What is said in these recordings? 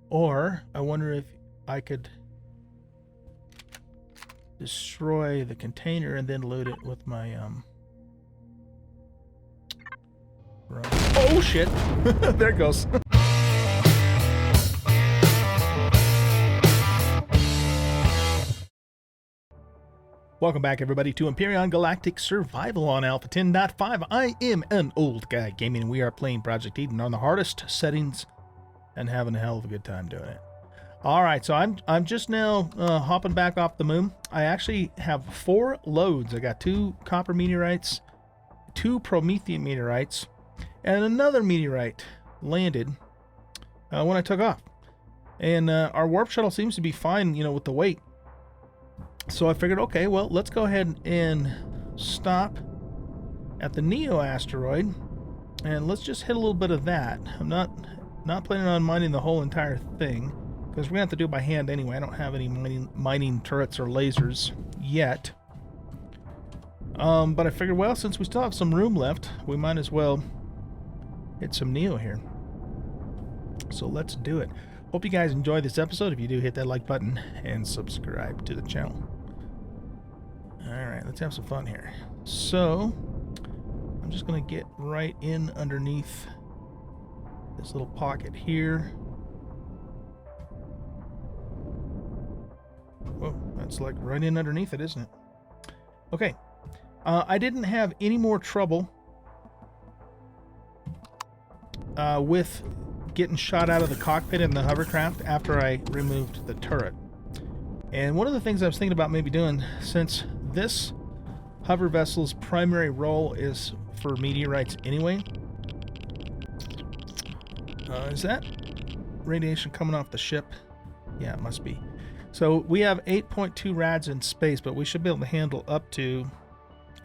Or I wonder if I could destroy the container and then load it with my oh shit. There it goes. Welcome back, everybody, to Empyrion Galactic Survival on Alpha 10.5. I am an old guy gaming, and we are playing Project Eden on the hardest settings and having a hell of a good time doing it. All right, so I'm just now hopping back off the moon. I actually have 4 loads. I got 2 copper meteorites, 2 promethium meteorites, and another meteorite landed when I took off. And our warp shuttle seems to be fine, you know, with the weight. So I figured, okay, well, let's go ahead and stop at the Neo asteroid, and let's just hit a little bit of that. I'm not planning on mining the whole entire thing, because we're gonna have to do it by hand anyway. I don't have any mining turrets or lasers yet. But I figured, well, since we still have some room left, we might as well hit some Neo here. So let's do it. Hope you guys enjoy this episode. If you do, hit that like button and subscribe to the channel. Alright, let's have some fun here. So, I'm just going to get right in underneath this little pocket here. Whoa, that's like right in underneath it, isn't it? Okay. I didn't have any more trouble with getting shot out of the cockpit in the hovercraft after I removed the turret. And one of the things I was thinking about maybe doing, since this hover vessel's primary role is for meteorites anyway, is that radiation coming off the ship? Yeah, it must be. So we have 8.2 rads in space, but we should be able to handle up to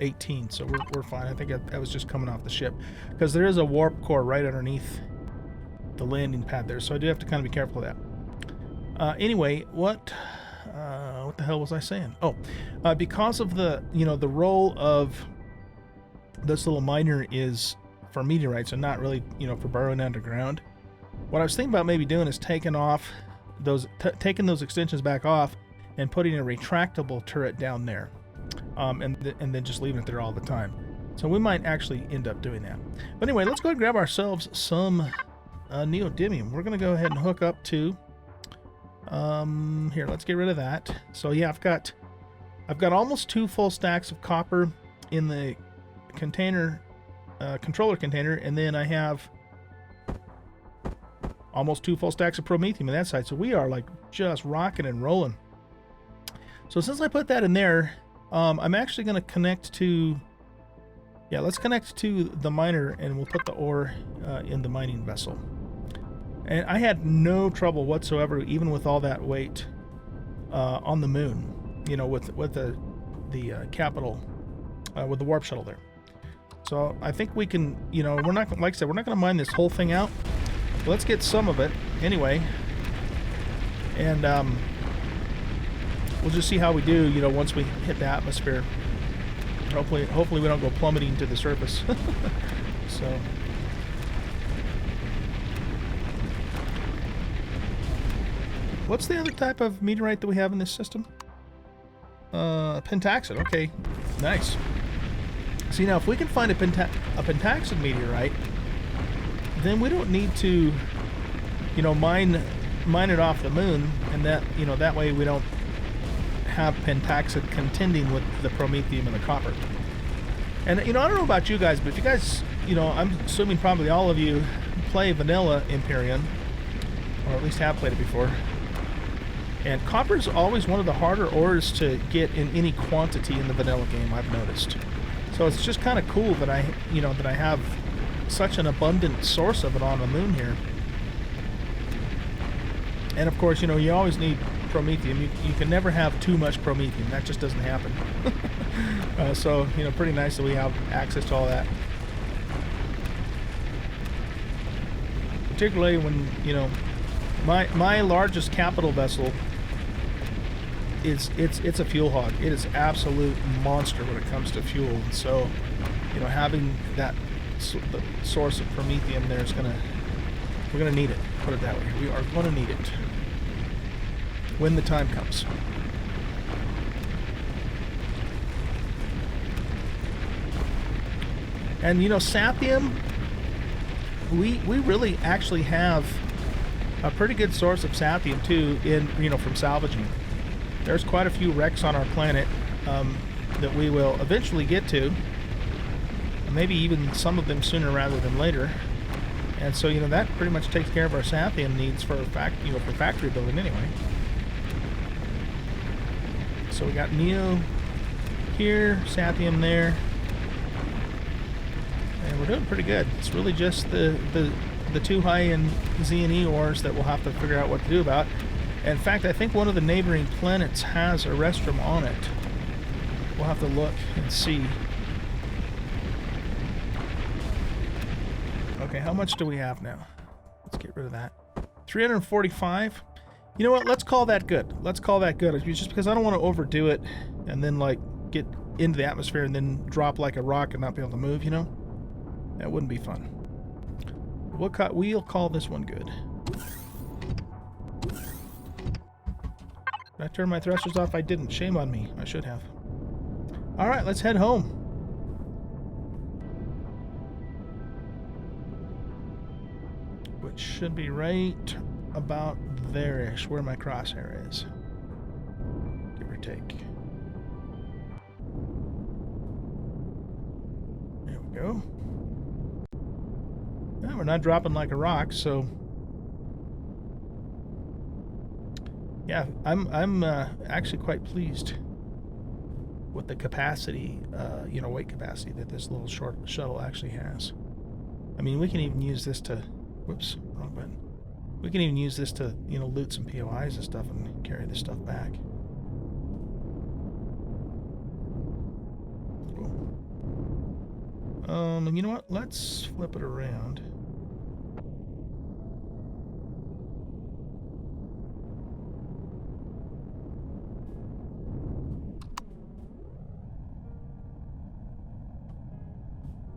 18, so we're fine. I think that was just coming off the ship, because there is a warp core right underneath the landing pad there, so I do have to kind of be careful of that. Anyway, what the hell was I saying? Oh, because of the, you know, the role of this little miner is for meteorites and not really, you know, for burrowing underground. What I was thinking about maybe doing is taking those extensions back off and putting a retractable turret down there, and then just leaving it there all the time. So we might actually end up doing that. But anyway, let's go ahead and grab ourselves some neodymium. We're going to go ahead and hook up to here, let's get rid of that. So yeah, I've got almost 2 full stacks of copper in the container, controller container, and then I have almost 2 full stacks of promethium on that side. So we are like just rocking and rolling. So since I put that in there, I'm actually going to connect to, yeah, let's connect to the miner, and we'll put the ore in the mining vessel. And I had no trouble whatsoever, even with all that weight on the moon, you know, with the capital, with the warp shuttle there. So I think we can, you know, we're not, like I said, we're not going to mine this whole thing out. Let's get some of it anyway, and we'll just see how we do, you know, once we hit the atmosphere. Hopefully we don't go plummeting to the surface. So. What's the other type of meteorite that we have in this system? Pentaxid. Okay, nice. See, now if we can find a pentaxid meteorite, then we don't need to, you know, mine it off the moon, and that, you know, that way we don't have pentaxid contending with the promethium and the copper. And, you know, I don't know about you guys, but if you guys, you know, I'm assuming probably all of you play vanilla Empyrion, or at least have played it before. And copper is always one of the harder ores to get in any quantity in the vanilla game, I've noticed. So it's just kind of cool that I have such an abundant source of it on the moon here. And of course, you know, you always need promethium. You can never have too much promethium. That just doesn't happen. So, you know, pretty nice that we have access to all that. Particularly when, you know, my largest capital vessel it's a fuel hog. It is absolute monster when it comes to fuel. And so, you know, having that the source of promethium there is going to We're going to need it. Put it that way. We are going to need it when the time comes. And, you know, Sathium, we really actually have a pretty good source of Sathium, too, from salvaging. There's quite a few wrecks on our planet that we will eventually get to. Maybe even some of them sooner rather than later. And so, you know, that pretty much takes care of our Sathium needs for factory building anyway. So we got Neo here, Sathium there. And we're doing pretty good. It's really just the too high in Z and E ores that we'll have to figure out what to do about. In fact, I think one of the neighboring planets has a restroom on it. We'll have to look and see. Okay, how much do we have now? Let's get rid of that. 345. You know what? Let's call that good. Let's call that good. Just because I don't want to overdo it and then, like, get into the atmosphere and then drop like a rock and not be able to move, you know? That wouldn't be fun. We'll call this one good. Did I turn my thrusters off? I didn't. Shame on me. I should have. Alright, let's head home. Which should be right about there-ish, where my crosshair is. Give or take. There we go. Well, we're not dropping like a rock, so... Yeah, I'm actually quite pleased with the capacity, weight capacity that this little short shuttle actually has. I mean, we can even use this to... Whoops, wrong button. We can even use this to, loot some POIs and stuff and carry this stuff back. Cool. And you know what? Let's flip it around.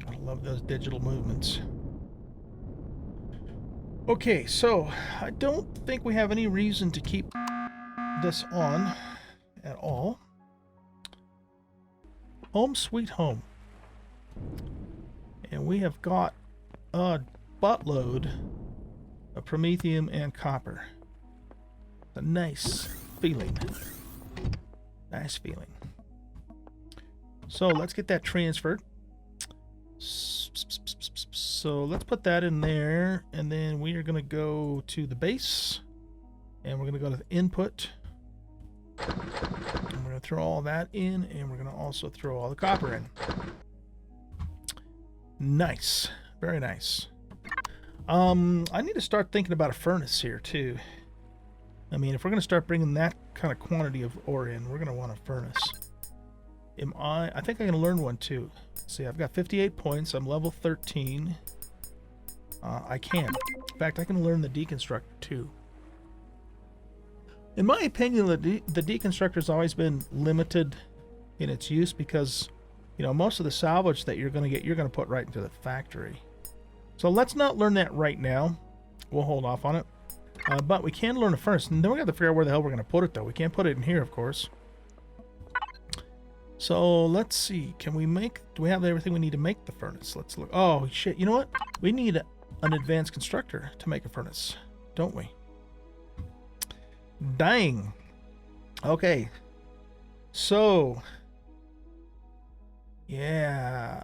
I love those digital movements. Okay, so I don't think we have any reason to keep this on at all. Home sweet home. And we have got a buttload of promethium and copper. A nice feeling. Nice feeling. So let's get that transferred. So let's put that in there, and then we are going to go to the base, and we're going to go to the input, and we're going to throw all that in, and we're going to also throw all the copper in. Nice. Very nice. I need to start thinking about a furnace here too. I mean, if we're going to start bringing that kind of quantity of ore in, we're going to want a furnace. I think I can learn one too. See, I've got 58 points. I'm level 13. I can. In fact, I can learn the deconstructor too. In my opinion, the deconstructor's always been limited in its use because, most of the salvage that you're going to get, you're going to put right into the factory. So let's not learn that right now. We'll hold off on it. But we can learn it first, and then we got to figure out where the hell we're going to put it, though. We can't put it in here, of course. So let's see. Do we have everything we need to make the furnace? Let's look. Oh, shit. You know what? We need an advanced constructor to make a furnace, don't we? Dang. Okay. So. Yeah.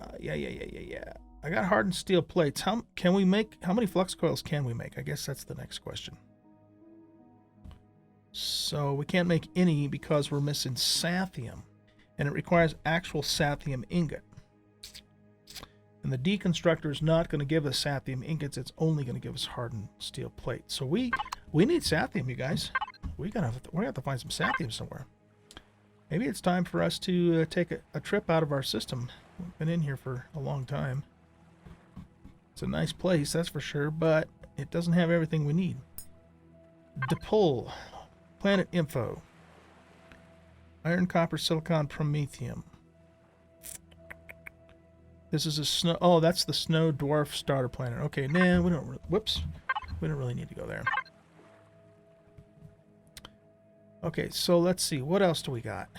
I got hardened steel plates. How many flux coils can we make? I guess that's the next question. So we can't make any because we're missing Sathium. And it requires actual Sathium ingot. And the deconstructor is not going to give us Sathium ingots. It's only going to give us hardened steel plates. So we need Sathium, you guys. We're gonna have to find some Sathium somewhere. Maybe it's time for us to take a trip out of our system. We've been in here for a long time. It's a nice place, that's for sure, but it doesn't have everything we need. Dipole, planet info. Iron, copper, silicon, promethium. This is a snow... Oh, that's the snow dwarf starter planet. Okay, nah, we don't... Whoops. We don't really need to go there. Okay, so let's see. What else do we got?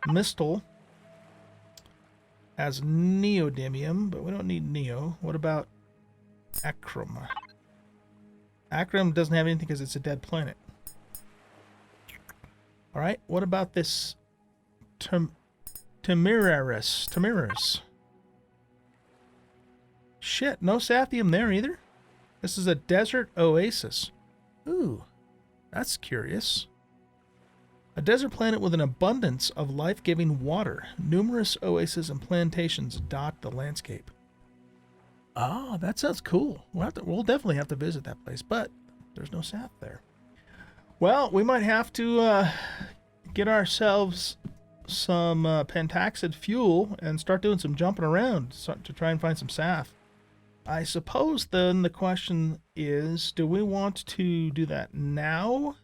Mistal has neodymium, but we don't need neo. What about Akram? Akram doesn't have anything because it's a dead planet. All right, what about this Tamiris? Shit, no Sathium there either. This is a desert oasis. Ooh, that's curious. A desert planet with an abundance of life-giving water. Numerous oases and plantations dot the landscape. Oh, that sounds cool. We'll definitely have to visit that place, but there's no Sath there. Well, we might have to get ourselves some pentaxid fuel and start doing some jumping around to try and find some Sath. I suppose then the question is, do we want to do that now?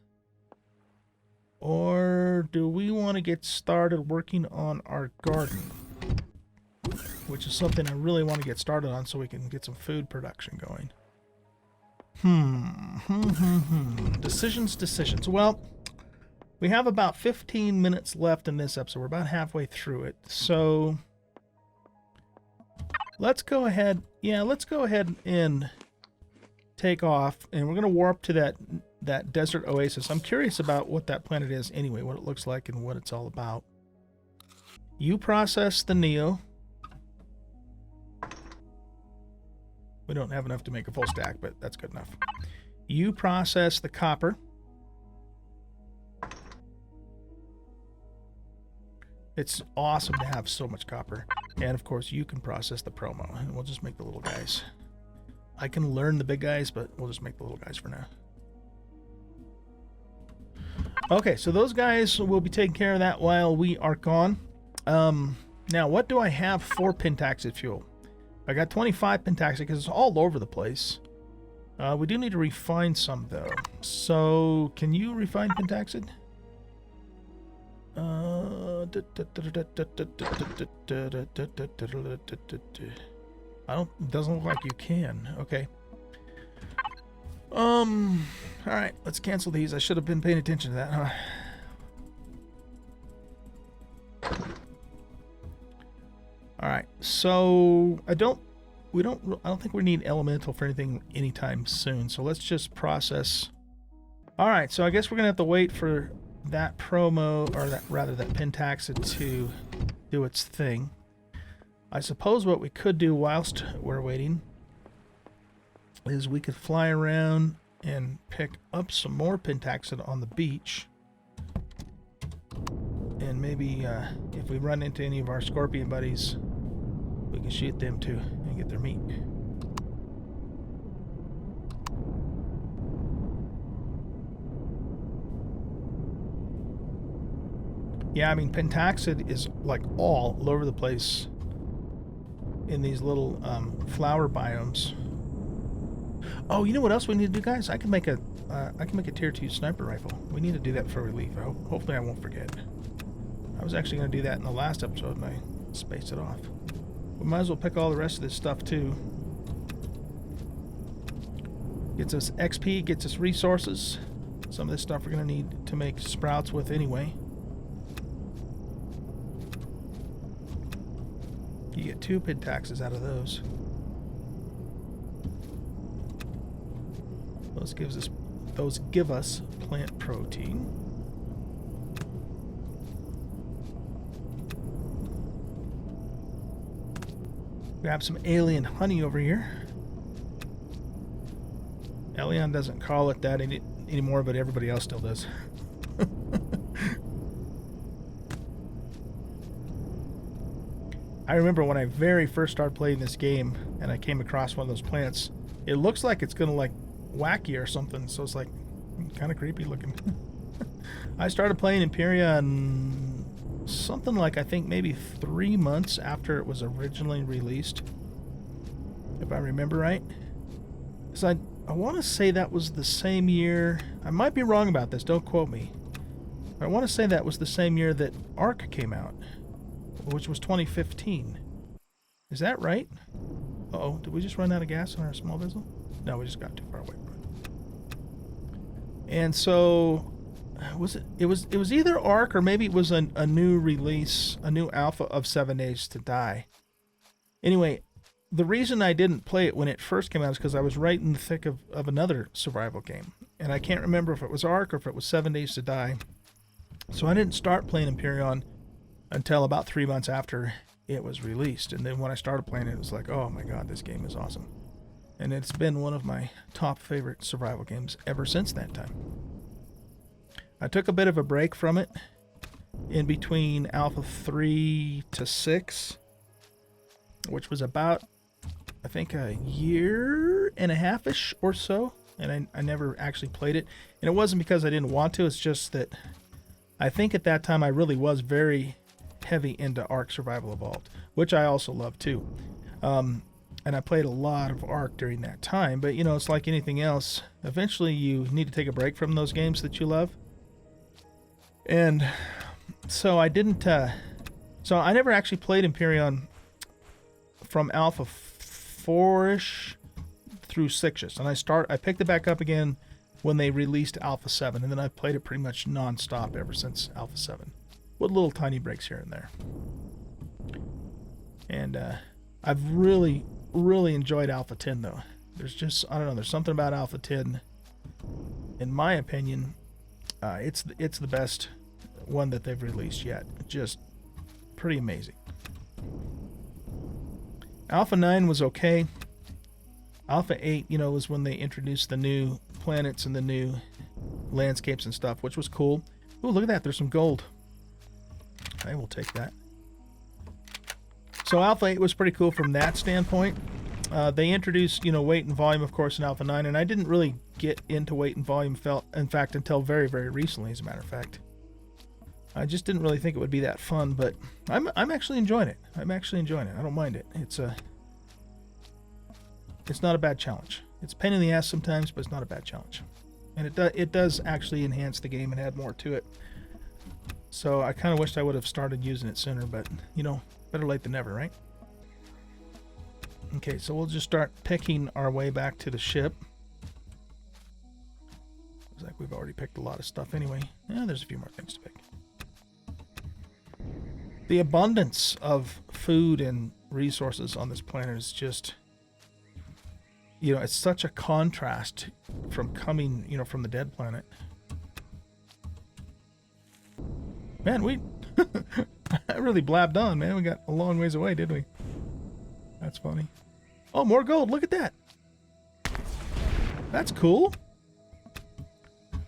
Or do we want to get started working on our garden? Which is something I really want to get started on so we can get some food production going. Decisions. Well, we have about 15 minutes left in this episode. We're about halfway through it. So let's go ahead. Yeah, let's go ahead and take off. And we're going to warp to that desert oasis. I'm curious about what that planet is anyway, what it looks like and what it's all about. You process the Neo. We don't have enough to make a full stack, but that's good enough. You process the copper. It's awesome to have so much copper. And of course, you can process the promo. And we'll just make the little guys. I can learn the big guys, but we'll just make the little guys for now. Okay, so those guys will be taking care of that while we are gone. Now, what do I have for pentaxid fuel? I got 25 pentaxid because it's all over the place. We do need to refine some, though. So, can you refine pentaxid? It doesn't look like you can. Okay. Alright, let's cancel these. I should have been paying attention to that, huh? Alright, so I don't think we need elemental for anything anytime soon, so let's just process. Alright, so I guess we're gonna have to wait for that promo, or that pentaxid to do its thing. I suppose what we could do whilst we're waiting is we could fly around and pick up some more pentaxid on the beach. And maybe if we run into any of our scorpion buddies, we can shoot them too and get their meat. Yeah, I mean, pentaxid is like all over the place in these little flower biomes. Oh, you know what else we need to do, guys? I can make a tier 2 sniper rifle. We need to do that before we leave. Hopefully I won't forget. I was actually going to do that in the last episode and I spaced it off. We might as well pick all the rest of this stuff too. Gets us XP, gets us resources. Some of this stuff we're going to need to make sprouts with anyway. You get 2 pentaxes out of those. Those give us plant protein. Grab some alien honey over here. Elion doesn't call it that anymore, but everybody else still does. I remember when I very first started playing this game and I came across one of those plants, it looks like it's gonna like whack you or something, so it's like kind of creepy looking. I started playing Empyrion something like, I think maybe 3 months after it was originally released, if I remember right. So I want to say that was the same year. I might be wrong about this, don't quote me. But I want to say that was the same year that Ark came out, which was 2015. Is that right? Uh-oh, did we just run out of gas on our small vessel? No, we just got too far away from it. And so, it was either Arc or maybe it was a new release, a new alpha of 7 Days to Die. Anyway, the reason I didn't play it when it first came out is because I was right in the thick of another survival game. And I can't remember if it was Arc or if it was 7 Days to Die. So I didn't start playing Empyrion until about 3 months after it was released. And then when I started playing it, it was like, oh my god, this game is awesome. And it's been one of my top favorite survival games ever since that time. I took a bit of a break from it in between Alpha 3 to 6, which was about, I think, a year and a half-ish or so. And I never actually played it. And it wasn't because I didn't want to. It's just that I think at that time I really was very heavy into Ark Survival Evolved, which I also love too. And I played a lot of Ark during that time. But, you know, it's like anything else. Eventually you need to take a break from those games that you love. And so I didn't... so I never actually played Empyrion from Alpha 4-ish through 6-ish. And I picked it back up again when they released Alpha 7. And then I've played it pretty much non-stop ever since Alpha 7. With little tiny breaks here and there. And I've really enjoyed Alpha 10 though. There's just, I don't know, there's something about Alpha 10, in my opinion, it's the best one that they've released yet. Just pretty amazing. Alpha 9 was okay. Alpha 8, you know, was when they introduced the new planets and the new landscapes and stuff, which was cool. Ooh, look at that, there's some gold. I will take that. So Alpha 8 was pretty cool from that standpoint. They introduced, you know, weight and volume, of course, in Alpha 9, and I didn't really get into weight and volume, in fact, until very, very recently, as a matter of fact. I just didn't really think it would be that fun, but I'm actually enjoying it. I'm actually enjoying it. I don't mind it. It's not a bad challenge. It's a pain in the ass sometimes, but it's not a bad challenge. And it does actually enhance the game and add more to it. So I kind of wished I would have started using it sooner, but, you know, better late than never, right? Okay, so we'll just start picking our way back to the ship. Looks like we've already picked a lot of stuff anyway. Yeah, there's a few more things to pick. The abundance of food and resources on this planet is just, you know, it's such a contrast from coming, you know, from the dead planet. Man, I really blabbed on, man. We got a long ways away, didn't we? That's funny. Oh, more gold. Look at that. That's cool.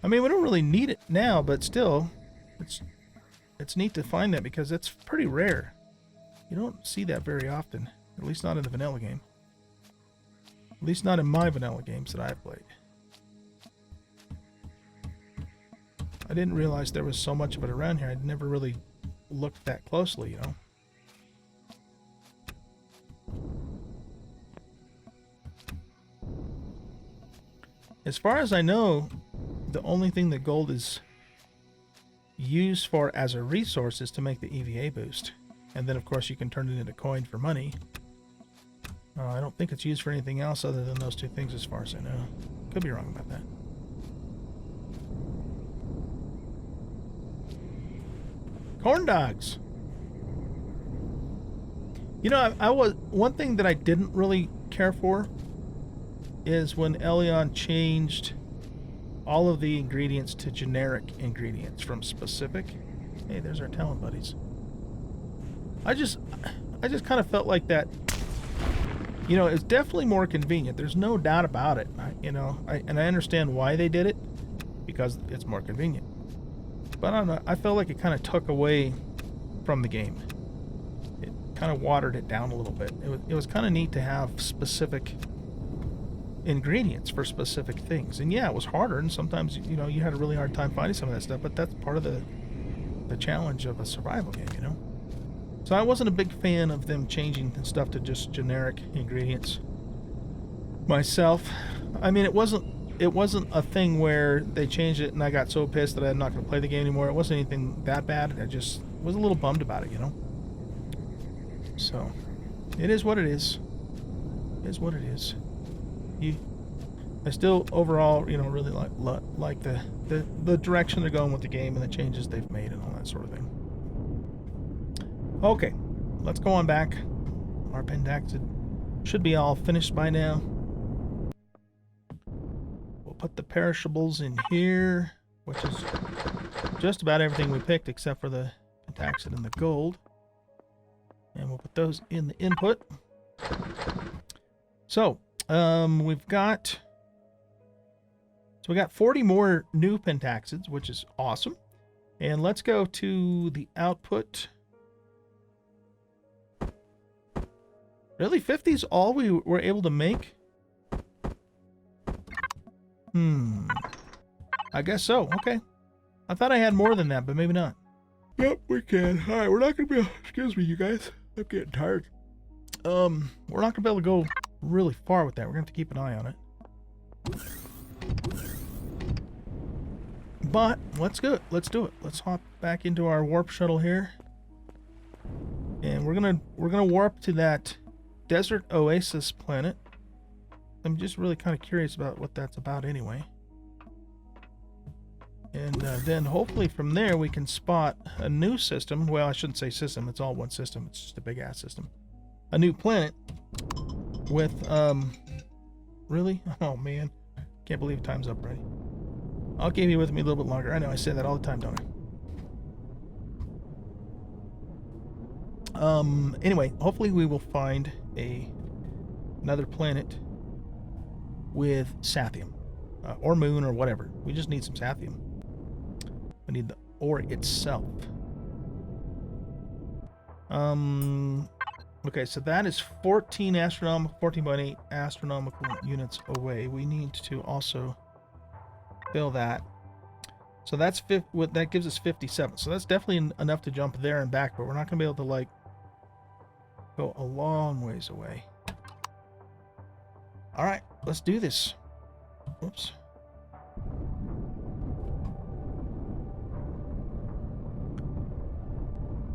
I mean, we don't really need it now, but still, it's neat to find that because it's pretty rare. You don't see that very often, at least not in the vanilla game. At least not in my vanilla games that I've played. I didn't realize there was so much of it around here. I'd never really looked that closely, you know. As far as I know, the only thing that gold is used for as a resource is to make the EVA boost. And then, of course, you can turn it into coin for money. I don't think it's used for anything else other than those two things as far as I know. Could be wrong about that. Corn dogs. You know, one thing that I didn't really care for is when Elion changed all of the ingredients to generic ingredients from specific. Hey, there's our talent buddies. I just kind of felt like that. You know, it's definitely more convenient. There's no doubt about it. And I understand why they did it, because it's more convenient. But I don't know, I felt like it kind of took away from the game. It kind of watered it down a little bit. It was kind of neat to have specific ingredients for specific things. And yeah, it was harder, and sometimes, you know, you had a really hard time finding some of that stuff, but that's part of the challenge of a survival game, you know? So I wasn't a big fan of them changing stuff to just generic ingredients myself. I mean, it wasn't a thing where they changed it and I got so pissed that I'm not going to play the game anymore. It wasn't anything that bad. I just was a little bummed about it, you know? So, it is what it is. It is what it is. I still overall, you know, really like the direction they're going with the game and the changes they've made and all that sort of thing. Okay, let's go on back. Our pentaxid should be all finished by now. We'll put the perishables in here, which is just about everything we picked except for the pentaxid and the gold. And we'll put those in the input. So, we got 40 more new pentaxids, which is awesome. And let's go to the output. Really, 50 is all we were able to make? I guess so. Okay. I thought I had more than that, but maybe not. Yep, we can. All right, we're not going to be... Excuse me, you guys. I'm getting tired. We're not going to be able to go really far with that. We're going to have to keep an eye on it. But let's do it. Let's do it. Let's hop back into our warp shuttle here. And we're gonna warp to that desert oasis planet. I'm just really kind of curious about what that's about anyway. And then hopefully from there we can spot a new system. Well, I shouldn't say system. It's all one system. It's just a big ass system. A new planet with really? Oh man. Can't believe time's up already. I'll keep you with me a little bit longer. I know I say that all the time, don't I? Anyway, hopefully we will find another planet with Sathium. Or moon or whatever. We just need some Sathium. We need the ore itself. Okay, so that is 14.8 astronomical units away. We need to also fill that. So that's that gives us 57. So that's definitely enough to jump there and back, but we're not going to be able to like go a long ways away. All right, let's do this. Whoops.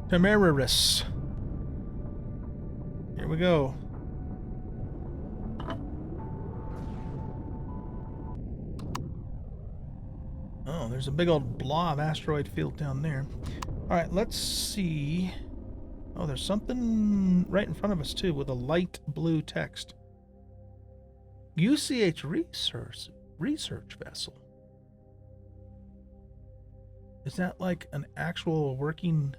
Temeraris. Here we go. Oh, there's a big old blob asteroid field down there. All right, let's see. Oh, there's something right in front of us too with a light blue text. UCH research vessel. Is that like an actual working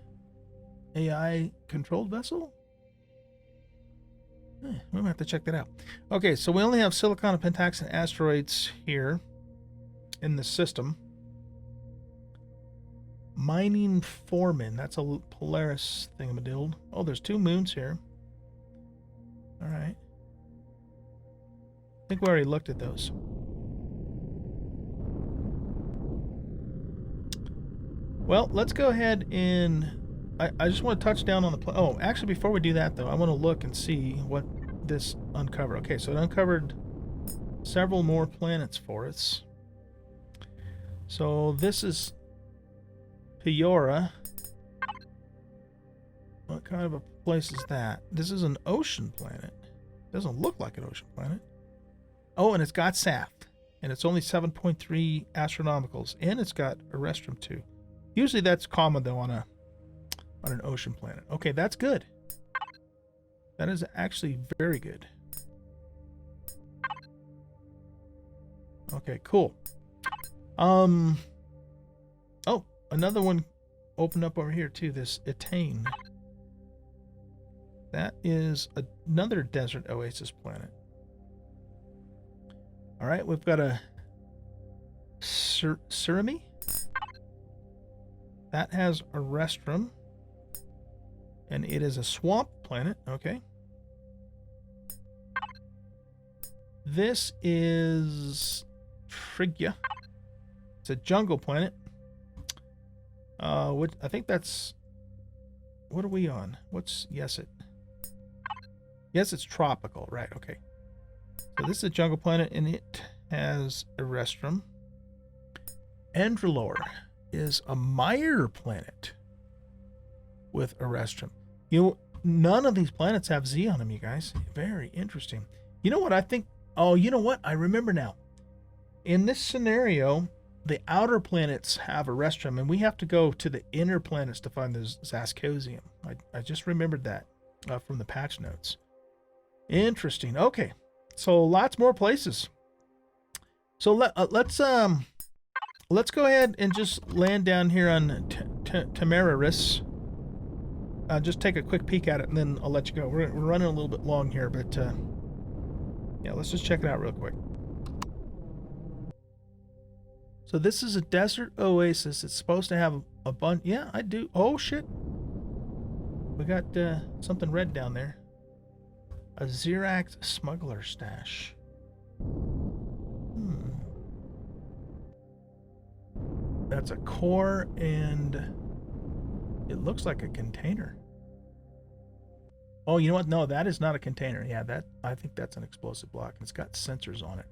AI controlled vessel? We're gonna have to check that out. Okay, so we only have silicon and pentaxid asteroids here in the system. Mining foreman. That's a Polaris thingamadoodle. Oh, there's 2 moons here. All right. I think we already looked at those. Well, let's go ahead and... I just want to touch down on the... Oh, actually, before we do that, though, I want to look and see what this uncovered. Okay, so it uncovered several more planets for us. So this is Peora. What kind of a place is that? This is an ocean planet. Doesn't look like an ocean planet. Oh, and it's got SAF. And it's only 7.3 astronomicals. And it's got a restroom, too. Usually that's common, though, on an ocean planet. Okay, that's good. That is actually very good. Okay, cool. Oh, another one opened up over here, too. This Etane. That is another desert oasis planet. All right, we've got a Surimi. That has a restroom. And it is a swamp planet. Okay. This is Phrygia. It's a jungle planet. I think that's... What are we on? Yes, it's tropical. Right, okay. So this is a jungle planet, and it has a restroom. Andrelor is a mire planet with a restroom. You know, none of these planets have Z on them, you guys. Very interesting. You know what I think? Oh, you know what? I remember now. In this scenario, the outer planets have a restroom, and we have to go to the inner planets to find the Zascosium. I just remembered that from the patch notes. Interesting. Okay, so lots more places. So let's go ahead and just land down here on Temeraris. Just take a quick peek at it, and then I'll let you go. We're running a little bit long here, but yeah, let's just check it out real quick. So this is a desert oasis. It's supposed to have a bunch. Yeah, I do. Oh, shit. We got something red down there. A Xerax smuggler stash. That's a core, and it looks like a container. Oh, you know what? No, that is not a container. Yeah, I think that's an explosive block. It's got sensors on it.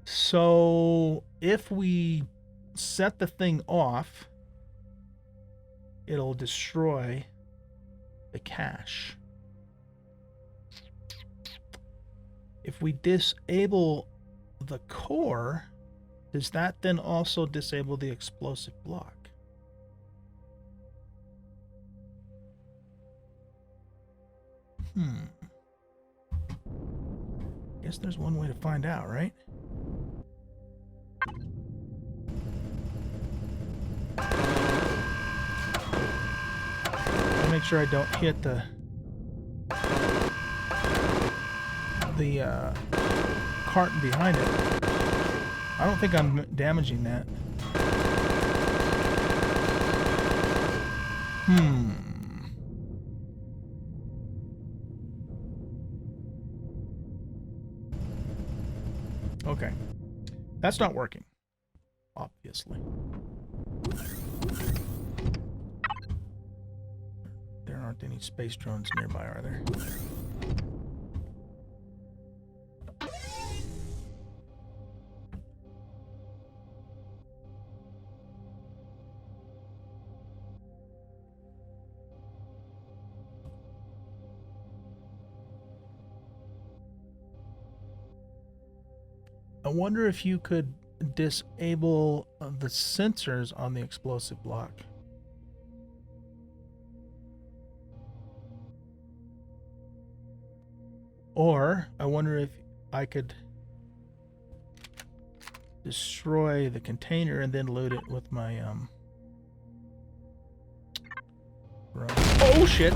So if we set the thing off, it'll destroy the cache. If we disable the core, does that then also disable the explosive block? Guess there's one way to find out, right? I'll make sure I don't hit the carton behind it. I don't think I'm damaging that. Okay. That's not working. Obviously. There aren't any space drones nearby, are there? I wonder if you could disable the sensors on the explosive block. Or I wonder if I could destroy the container and then load it with my oh shit.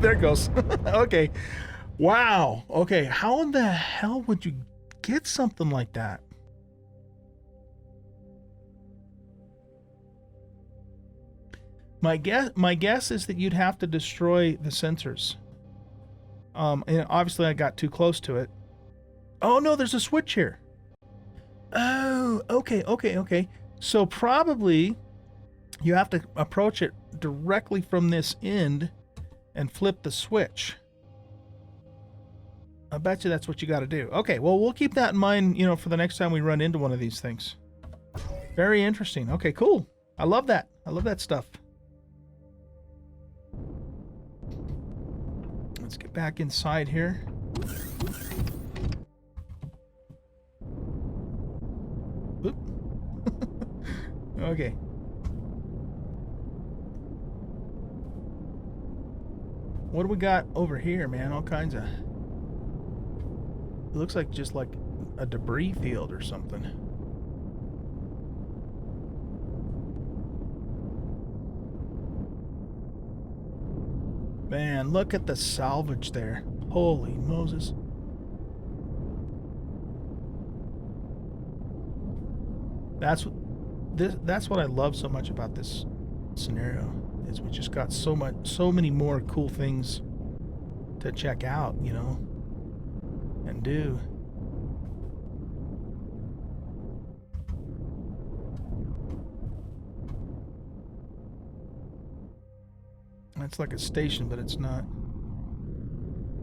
There it goes. Okay. Wow. Okay, how in the hell would you get something like that? My guess is that you'd have to destroy the sensors. And obviously I got too close to it. Oh no, there's a switch here. Oh, okay. So probably you have to approach it directly from this end and flip the switch. I bet you that's what you got to do. Okay, well, we'll keep that in mind, you know, for the next time we run into one of these things. Very interesting. Okay, cool. I love that. I love that stuff. Let's get back inside here. Oop. Okay. What do we got over here, man? All kinds of... It looks like just like a debris field or something. Man, look at the salvage there. Holy Moses. That's what I love so much about this scenario. Is we just got so many more cool things to check out, you know, and do. It's like a station, but it's not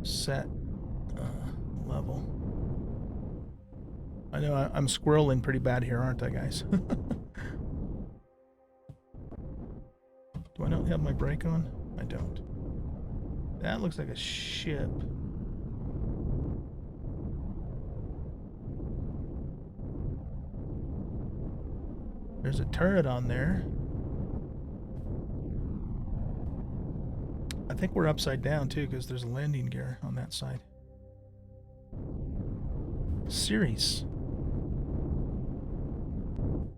set level. I know I'm squirreling pretty bad here, aren't I, guys? Do I not have my brake on? I don't. That looks like a ship. There's a turret on there. I think we're upside down too, because there's a landing gear on that side. Series.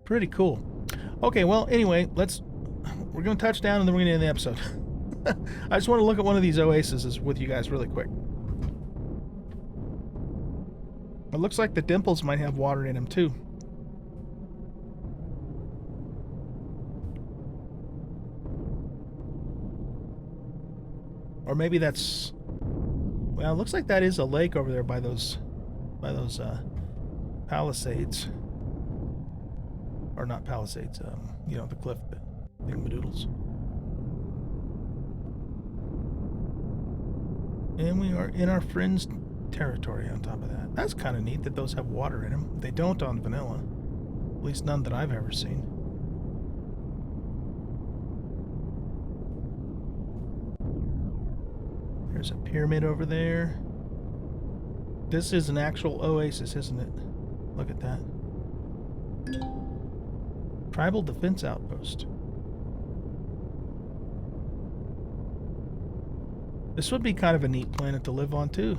Pretty cool. Okay, well, anyway, we're going to touch down and then we're going to end the episode. I just want to look at one of these oases with you guys really quick. It looks like the dimples might have water in them too. Or maybe that's... Well, it looks like that is a lake over there by those palisades. Or not palisades, you know, the cliff thingamadoodles. And we are in our friend's territory on top of that. That's kind of neat that those have water in them. They don't on vanilla. At least none that I've ever seen. There's a pyramid over there. This is an actual oasis, isn't it? Look at that. Tribal Defense Outpost. This would be kind of a neat planet to live on, too.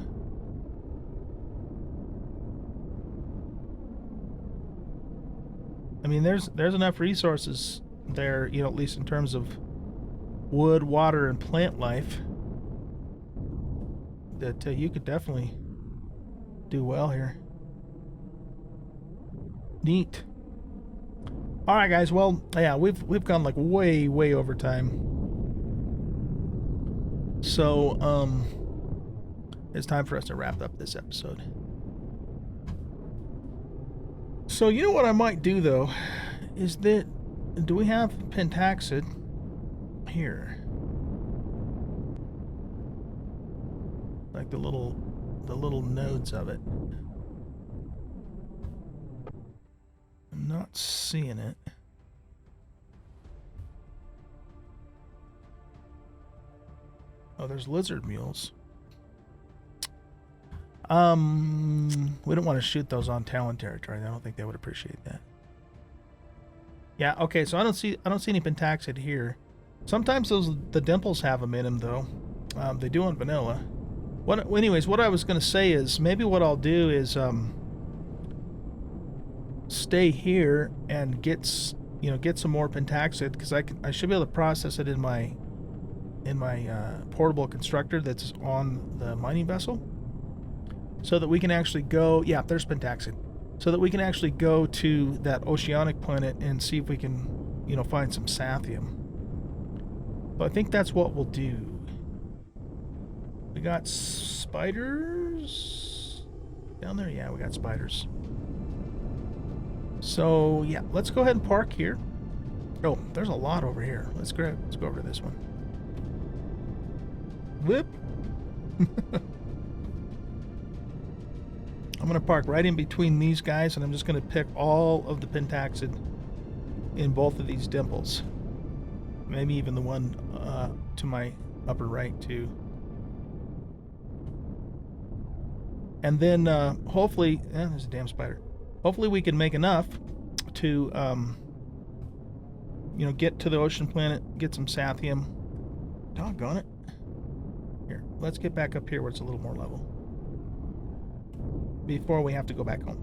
I mean, there's enough resources there, you know, at least in terms of wood, water, and plant life, that you could definitely do well here. Neat. All right, guys. Well, yeah, we've gone like way over time. So, it's time for us to wrap up this episode. So, you know what I might do, though, is that... Do we have pentaxid here? Like the little nodes of it. I'm not seeing it. Oh, there's lizard mules. We don't want to shoot those on Talon territory. I don't think they would appreciate that. Yeah, okay, so I don't see any pentaxid here. Sometimes the dimples have them in them, though. They do on vanilla. Anyways, what I was going to say is maybe what I'll do is stay here and get some more pentaxid, because I should be able to process it in my portable constructor that's on the mining vessel, so that we can actually go... Yeah, there's pentaxid. So that we can actually go to that oceanic planet and see if we can, you know, find some Sathium. But I think that's what we'll do. We got spiders down there? Yeah, we got spiders. So, yeah, let's go ahead and park here. Oh, there's a lot over here. Let's go over to this one. Whoop. I'm going to park right in between these guys, and I'm just going to pick all of the pentaxid in both of these dimples. Maybe even the one to my upper right, too. And then, hopefully... there's a damn spider. Hopefully we can make enough to, you know, get to the ocean planet, get some Sathium. Doggone it. Here, let's get back up here where it's a little more level before we have to go back home.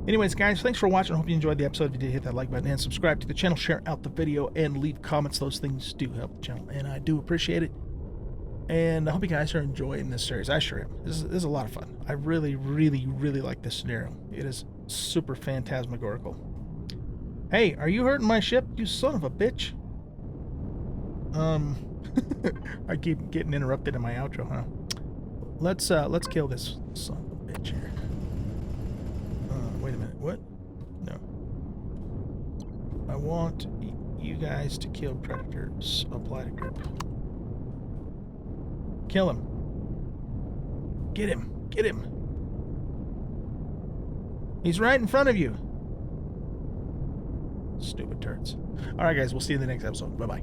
Anyways, guys, thanks for watching. I hope you enjoyed the episode. If you did, hit that like button and subscribe to the channel, share out the video, and leave comments. Those things do help the channel, and I do appreciate it. And I hope you guys are enjoying this series. I sure am. This is a lot of fun. I really like this scenario. It is super phantasmagorical. Hey, are you hurting my ship, you son of a bitch? I keep getting interrupted in my outro, huh? Let's kill this son of a bitch here. Wait a minute. What? No. I want you guys to kill predators. Apply to group. Kill him. Get him. Get him. He's right in front of you. Stupid turds. Alright, guys. We'll see you in the next episode. Bye-bye.